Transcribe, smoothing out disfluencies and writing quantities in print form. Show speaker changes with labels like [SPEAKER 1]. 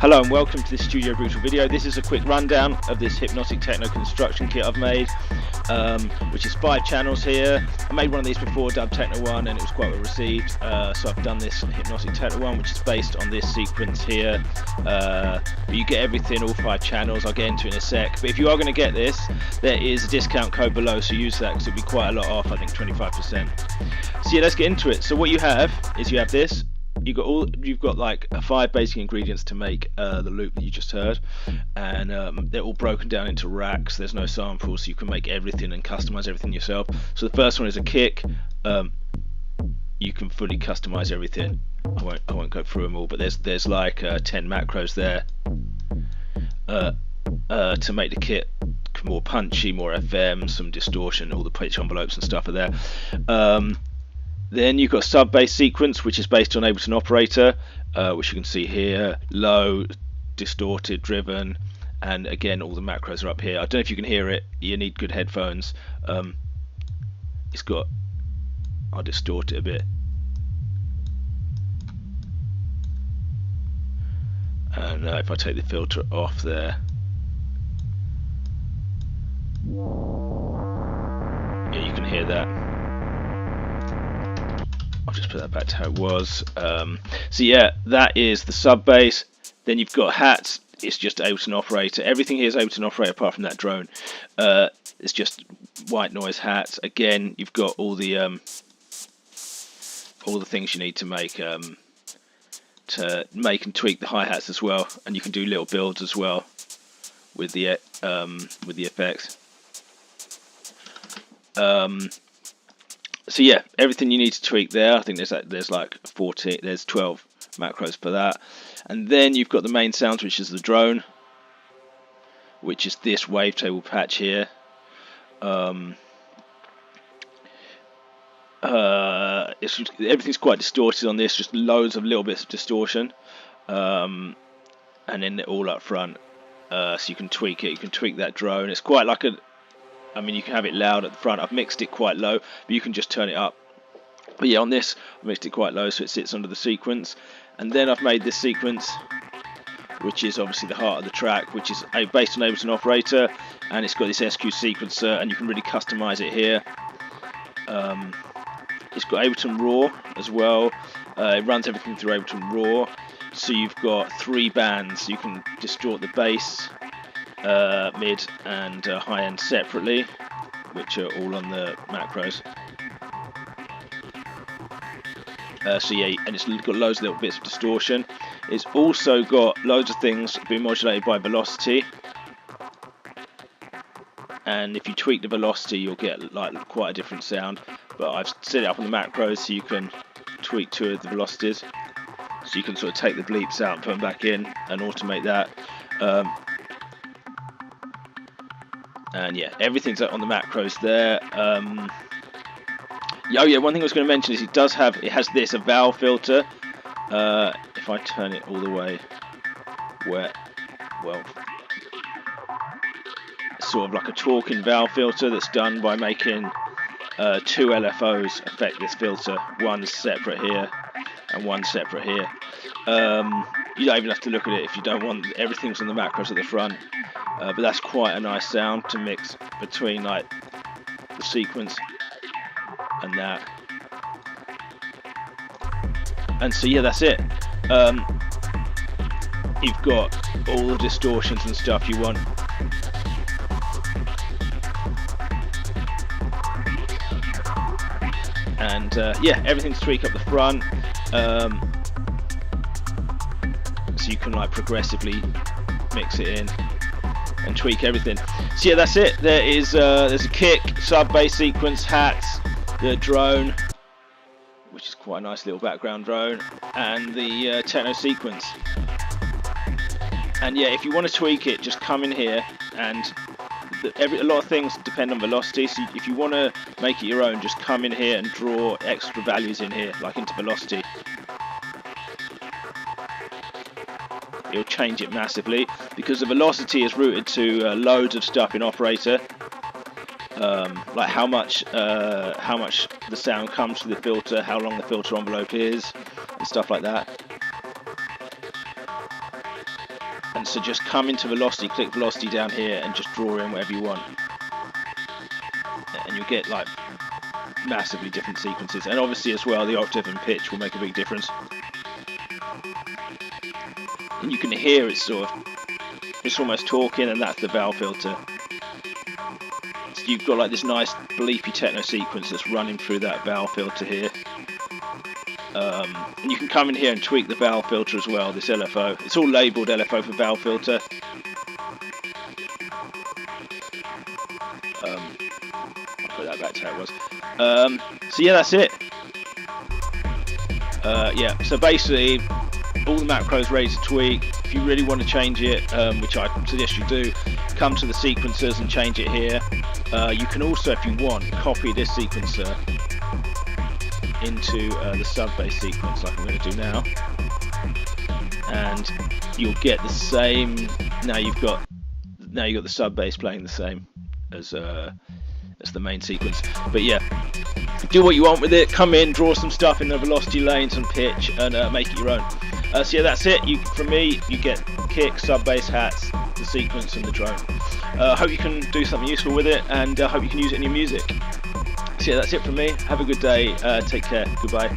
[SPEAKER 1] Hello and welcome to this Studio Brootle video. This is a quick rundown of this Hypnotic Techno Construction Kit I've made, which is 5 channels here. I made one of these before, dubbed Techno 1, and it was quite well received. So I've done this Hypnotic Techno 1, which is based on this sequence here. You get everything, all 5 channels. I'll get into it in a sec. But if you are going to get this, there is a discount code below, so use that because it'll be quite a lot off, I think 25%. So yeah, let's get into it. So what you have is you have this. You've got like 5 basic ingredients to make the loop that you just heard, and they're all broken down into racks. There's no samples, so you can make everything and customize everything yourself. So the first one is a kick. You can fully customize everything. I won't go through them all, but there's like 10 macros there to make the kit more punchy, more FM, some distortion. All the pitch envelopes and stuff are there. Then you've got sub-bass sequence, which is based on Ableton operator, which you can see here, low, distorted, driven, and again all the macros are up here. I don't know if you can hear it, you need good headphones. I'll distort it a bit. And if I take the filter off there, yeah, you can hear that. I'll just put that back to how it was. So yeah, that is the sub bass. Then you've got hats. It's just Ableton operator. Everything here is Ableton operator apart from that drone. It's just white noise hats. Again, you've got all the things you need to make and tweak the hi-hats as well. And you can do little builds as well with the effects. So yeah, everything you need to tweak there. I think there's like 14, there's 12 macros for that. And then you've got the main sounds, which is the drone, which is this wavetable patch here. Everything's quite distorted on this, just loads of little bits of distortion, and then all up front. So you can tweak it. You can tweak that drone. It's quite like you can have it loud at the front. I've mixed it quite low, but you can just turn it up. But yeah, on this, I've mixed it quite low so it sits under the sequence. And then I've made this sequence, which is obviously the heart of the track, which is based on Ableton operator, and it's got this SQ sequencer, and you can really customize it here. It's got Ableton Raw as well. It runs everything through Ableton Raw. So you've got 3 bands. You can distort the bass, mid and high end separately, which are all on the macros. So yeah, and it's got loads of little bits of distortion. It's also got loads of things being modulated by velocity, and if you tweak the velocity you'll get like quite a different sound, but I've set it up on the macros so you can tweak 2 of the velocities, so you can sort of take the bleeps out and put them back in and automate that. And yeah, everything's on the macros there. Oh yeah, one thing I was going to mention is it has a valve filter. If I turn it all the way it's sort of like a talking valve filter that's done by making 2 LFOs affect this filter. One separate here and one separate here. You don't even have to look at it if you don't want everything's on the macros at the front. But that's quite a nice sound to mix between like the sequence and that. And so yeah, that's it. You've got all the distortions and stuff you want. And yeah, everything's tweaked up the front. So you can like progressively mix it in and tweak everything. So yeah, that's it. There's a kick, sub bass sequence, hats, the drone, which is quite a nice little background drone, and the techno sequence. And yeah, if you want to tweak it, just come in here, and a lot of things depend on velocity, so if you want to make it your own, just come in here and draw extra values in here, like into velocity. It'll change it massively because the velocity is routed to loads of stuff in operator, like how much the sound comes through the filter, how long the filter envelope is, and stuff like that. And so just come into velocity, click velocity down here, and just draw in whatever you want. And you'll get like massively different sequences. And obviously as well, the octave and pitch will make a big difference. And you can hear it sort of, it's almost talking, and that's the vowel filter. So you've got like this nice bleepy techno sequence that's running through that vowel filter here. And you can come in here and tweak the vowel filter as well, this LFO. It's all labelled LFO for vowel filter. I'll put that back to how it was. So yeah, that's it. Yeah, so basically all the macros ready to tweak. If you really want to change it, which I suggest you do, come to the sequencers and change it here. You can also, if you want, copy this sequencer into the sub bass sequence like I'm going to do now, and you'll get the same. Now you've got the sub bass playing the same as the main sequence. But yeah, do what you want with it. Come in, draw some stuff in the velocity lane, some pitch, and make it your own. So yeah, that's it. From me, you get kick, sub bass, hats, the sequence, and the drone. Hope you can do something useful with it, and hope you can use it in your music. So yeah, that's it from me. Have a good day. Take care. Goodbye.